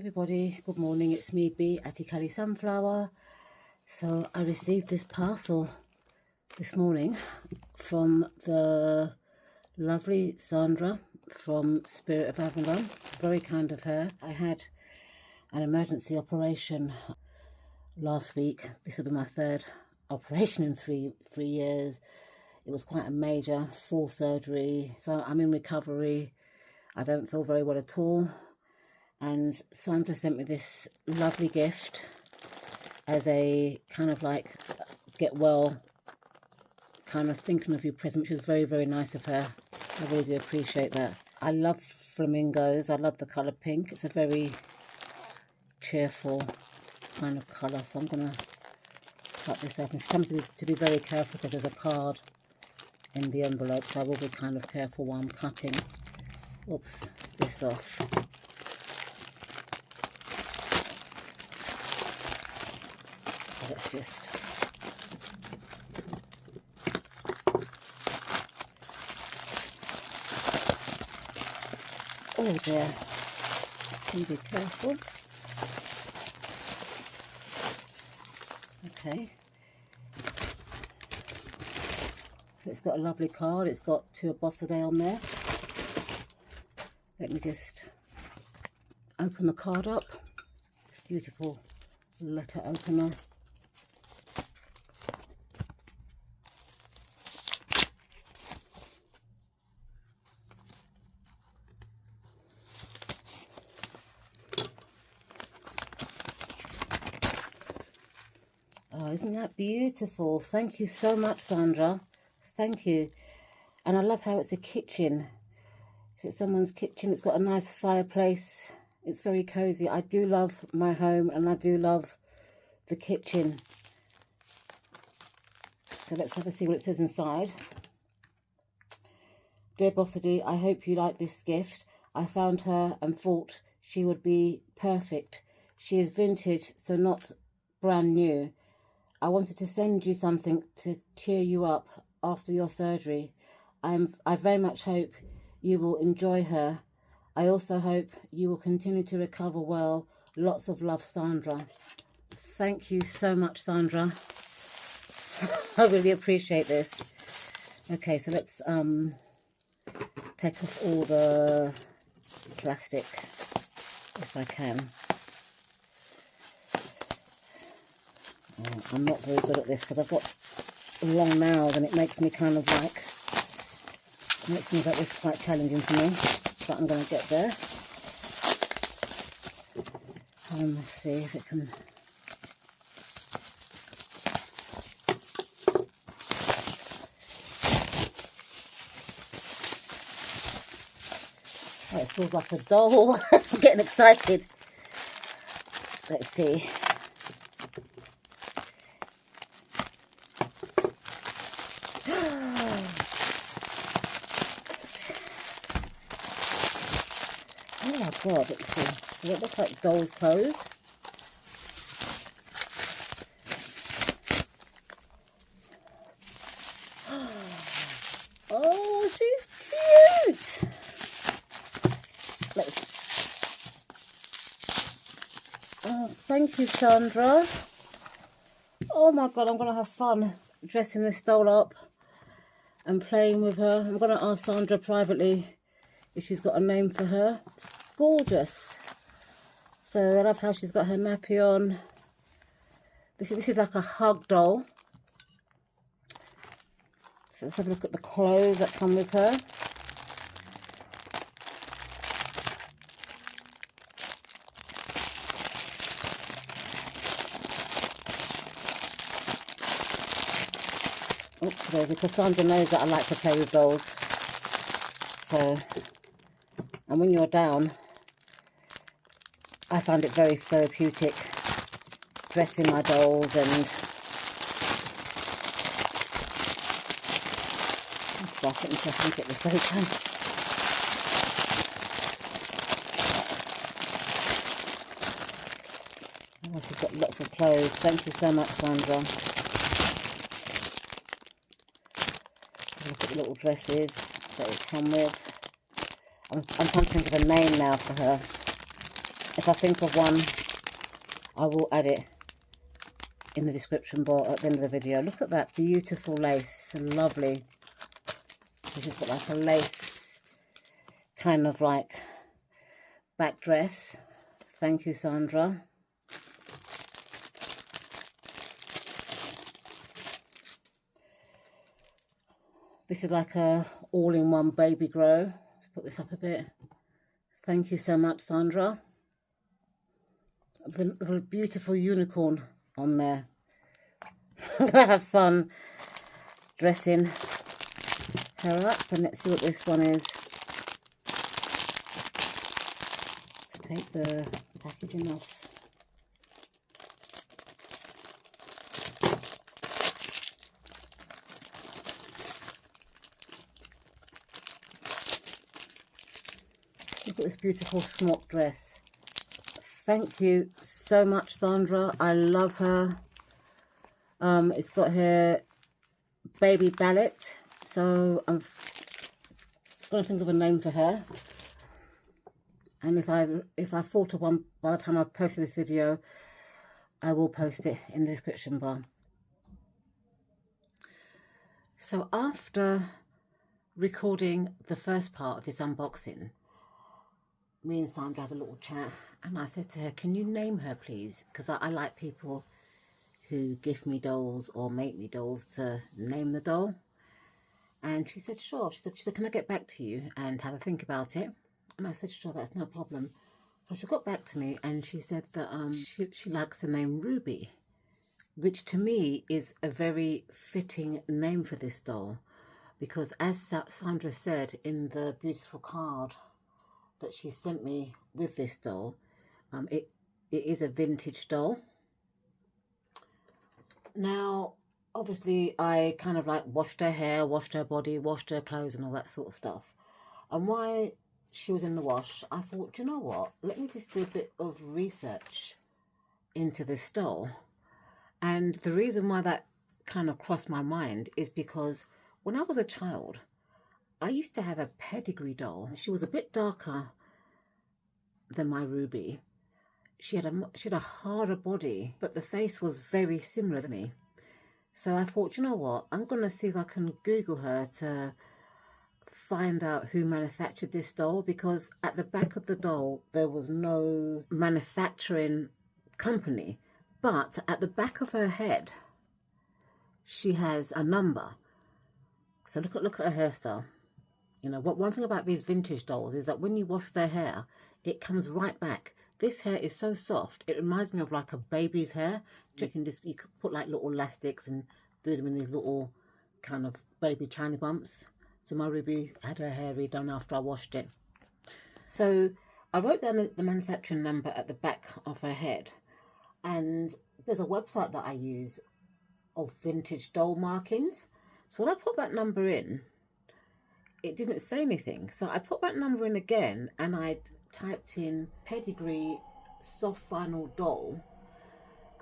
everybody, good morning, it's me B at Ikali Sunflower. So I received this parcel this morning from the lovely Sandra from Spirit of Avalon. It's very kind of her. I had an emergency operation last week. This will be my third operation in three years. It was quite a major full surgery, so I'm in recovery. I don't feel very well at all. And Sandra sent me this lovely gift as a kind of like get well, kind of thinking of you present, which is very, very nice of her. I really do appreciate that. I love flamingos. I love the colour pink. It's a very cheerful kind of colour. So I'm going to cut this up. And she comes to be very careful because there's a card in the envelope. So I will be kind of careful while I'm cutting. Oops, this off. Let's just oh dear, can be careful. Okay, so it's got a lovely card. It's got to a boss a day on there. Let me just open the card up. It's a beautiful letter opener. Oh, isn't that beautiful? Thank you so much, Sandra. Thank you. And I love how it's a kitchen. It's someone's kitchen. It's got a nice fireplace. It's very cozy. I do love my home and I do love the kitchen. So let's have a see what it says inside. Dear Bossady, I hope you like this gift. I found her and thought she would be perfect. She is vintage, so not brand new. I wanted to send you something to cheer you up after your surgery. I very much hope you will enjoy her. I also hope you will continue to recover well. Lots of love, Sandra. Thank you so much, Sandra. I really appreciate this. Okay, so let's take off all the plastic if I can. I'm not very good at this because I've got long nails and it makes me kind of like, makes me like this quite challenging for me, but I'm going to get there. Let's see if it can. Oh, it feels like a doll. I'm getting excited. Let's see. Oh my god, let's see. It looks like doll's clothes. Oh, she's cute. Oh, thank you, Sandra. Oh my god, I'm going to have fun dressing this doll up and playing with her. I'm going to ask Sandra privately if she's got a name for her. It's gorgeous. So I love how she's got her nappy on. This is like a hug doll. So let's have a look at the clothes that come with her. Oops, because Sandra knows that I like to play with dolls. So, and when you're down, I find it very therapeutic dressing my dolls and stuff. Let me see if I can get this open. Oh, she's got lots of clothes. Thank you so much, Sandra. Look at the little dresses that it come with. I'm trying to think of a name now for her. if I think of one, I will add it in the description bar at the end of the video. Look at that beautiful lace, lovely. This has got like a lace kind of like back dress. Thank you, Sandra. This is like a all-in-one baby grow. Let's put this up a bit. Thank you so much, Sandra. A beautiful unicorn on there. I'm gonna have fun dressing her up, and let's see what this one is. Let's take the packaging off. Look at this beautiful smock dress. Thank you so much, Sandra. I love her. It's got her baby ballet, so I'm gonna think of a name for her. And if I thought of one by the time I've posted this video, I will post it in the description bar. So after recording the first part of this unboxing, me and Sandra had a little chat, and I said to her, can you name her please? Because I like people who give me dolls or make me dolls to name the doll. And she said, sure. She said, can I get back to you and have a think about it? And I said, sure, that's no problem. So she got back to me and she said that she likes the name Ruby, which to me is a very fitting name for this doll, because as Sandra said in the beautiful card that she sent me with this doll, it is a vintage doll. Now, obviously, I kind of like washed her hair, washed her body, washed her clothes and all that sort of stuff. And while she was in the wash, I thought, you know what, let me just do a bit of research into this doll. And the reason why that kind of crossed my mind is because when I was a child, I used to have a Pedigree doll. She was a bit darker than my Ruby. She had a harder body, but the face was very similar to me. So I thought, you know what, I'm going to see if I can Google her to find out who manufactured this doll, because at the back of the doll, there was no manufacturing company. But at the back of her head, she has a number. So look at her hairstyle. You know, one thing about these vintage dolls is that when you wash their hair, it comes right back. This hair is so soft, it reminds me of like a baby's hair. You could put like little elastics and do them in these little kind of baby tiny bumps. So my Ruby had her hair redone after I washed it. So I wrote down the manufacturing number at the back of her head. And there's a website that I use of vintage doll markings. So when I put that number in, it didn't say anything. So I put that number in again and I typed in Pedigree soft vinyl doll,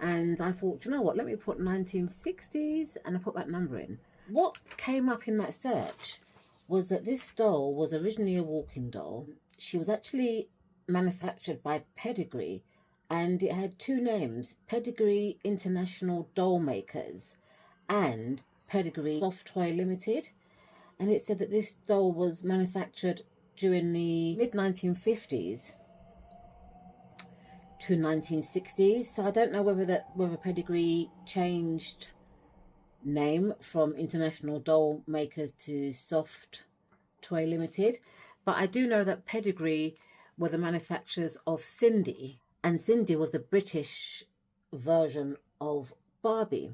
and I thought, you know what, let me put 1960s, and I put that number in. What came up in that search was that this doll was originally a walking doll. She was actually manufactured by Pedigree, and it had two names, Pedigree International Doll Makers and Pedigree Soft Toy Limited. And it said that this doll was manufactured during the mid-1950s to 1960s. So I don't know whether Pedigree changed name from International Doll Makers to Soft Toy Limited. But I do know that Pedigree were the manufacturers of Cindy, and Cindy was the British version of Barbie.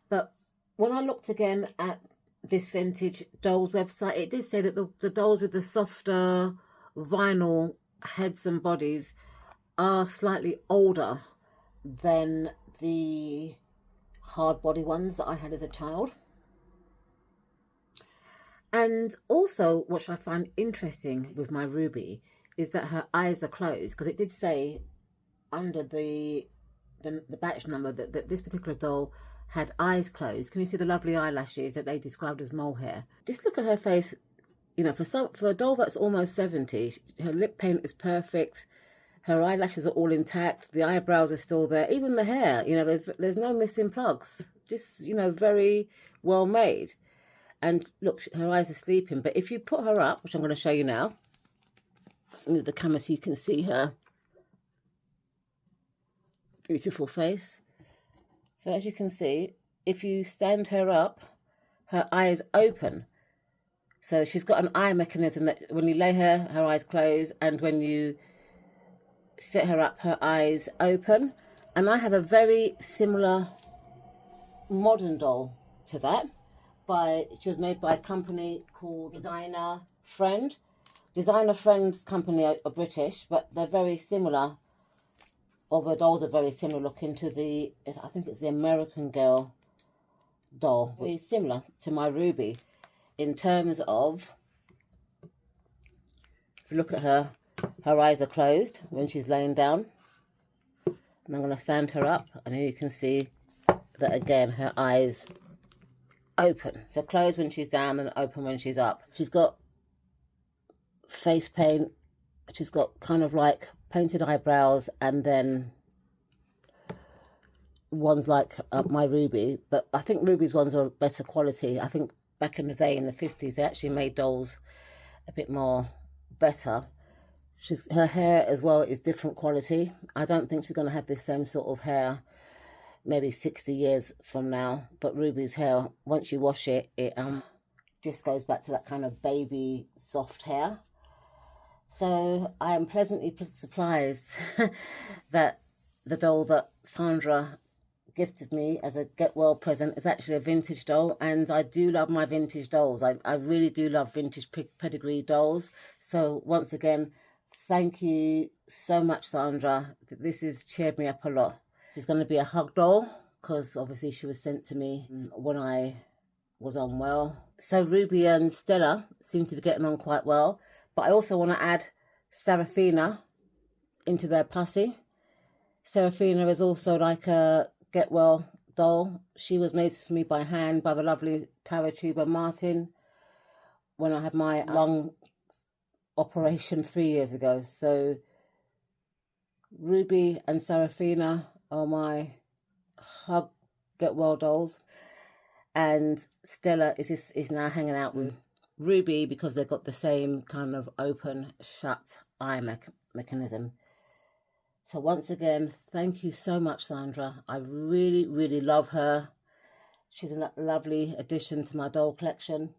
But when I looked again at this vintage dolls website, it did say that the dolls with the softer vinyl heads and bodies are slightly older than the hard body ones that I had as a child. And also, what I find interesting with my Ruby is that her eyes are closed, because it did say under the batch number that this particular doll had eyes closed. Can you see the lovely eyelashes that they described as mohair? Just look at her face. You know, for a doll that's almost 70, her lip paint is perfect. Her eyelashes are all intact. The eyebrows are still there. Even the hair, you know, there's no missing plugs. Just, you know, very well made. And look, her eyes are sleeping. But if you put her up, which I'm going to show you now. Let's move the camera so you can see her beautiful face. So as you can see, if you stand her up, her eyes open. So she's got an eye mechanism that when you lay her eyes close, and when you sit her up, her eyes open. And I have a very similar modern doll to that. She was made by a company called Designer Friend. Designer Friend's company are British, but they're very similar. All the dolls are very similar looking to I think it's the American Girl doll. Very similar to my Ruby in terms of, if you look at her, her eyes are closed when she's laying down. And I'm going to stand her up, and then you can see that again, her eyes open. So closed when she's down and open when she's up. She's got face paint. She's got kind of like painted eyebrows, and then ones like my Ruby. But I think Ruby's ones are better quality. I think back in the day, in the 50s, they actually made dolls a bit more better. Her hair as well is different quality. I don't think she's going to have this same sort of hair maybe 60 years from now. But Ruby's hair, once you wash it, it just goes back to that kind of baby soft hair. So I am pleasantly surprised that the doll that Sandra gifted me as a get well present is actually a vintage doll. And I do love my vintage dolls. I really do love vintage Pedigree dolls. So once again, thank you so much, Sandra. This has cheered me up a lot. She's going to be a hug doll because obviously she was sent to me when I was unwell. So Ruby and Stella seem to be getting on quite well. But I also want to add Serafina into their posse. Serafina is also like a get well doll. She was made for me by hand by the lovely tarot tuber Martin when I had my lung operation 3 years ago. So Ruby and Serafina are my hug get well dolls, and Stella is now hanging out with Ruby because they've got the same kind of open shut eye mechanism. So once again, thank you so much, Sandra. I really, really love her. She's a lovely addition to my doll collection.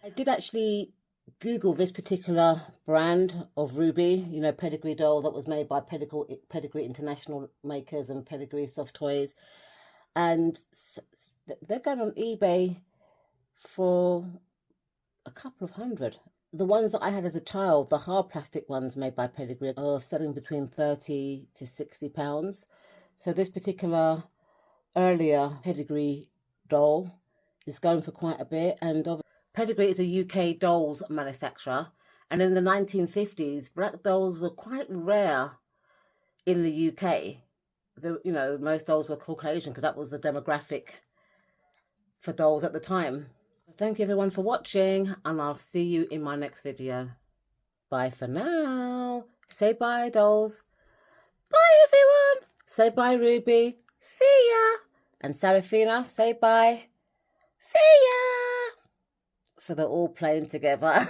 I did actually Google this particular brand of Ruby, you know, Pedigree doll that was made by Pedigree International Makers and Pedigree Soft Toys. And they're going on eBay for a couple of hundred. The ones that I had as a child, the hard plastic ones made by Pedigree, are selling between £30 to £60. So this particular earlier Pedigree doll is going for quite a bit. And Pedigree is a UK dolls manufacturer. And in the 1950s, black dolls were quite rare in the UK. You know, most dolls were Caucasian because that was the demographic for dolls at the time. Thank you everyone for watching, and I'll see you in my next video. Bye for now. Say bye, dolls. Bye, everyone. Say bye, Ruby. See ya. And Serafina, say bye. See ya. So they're all playing together.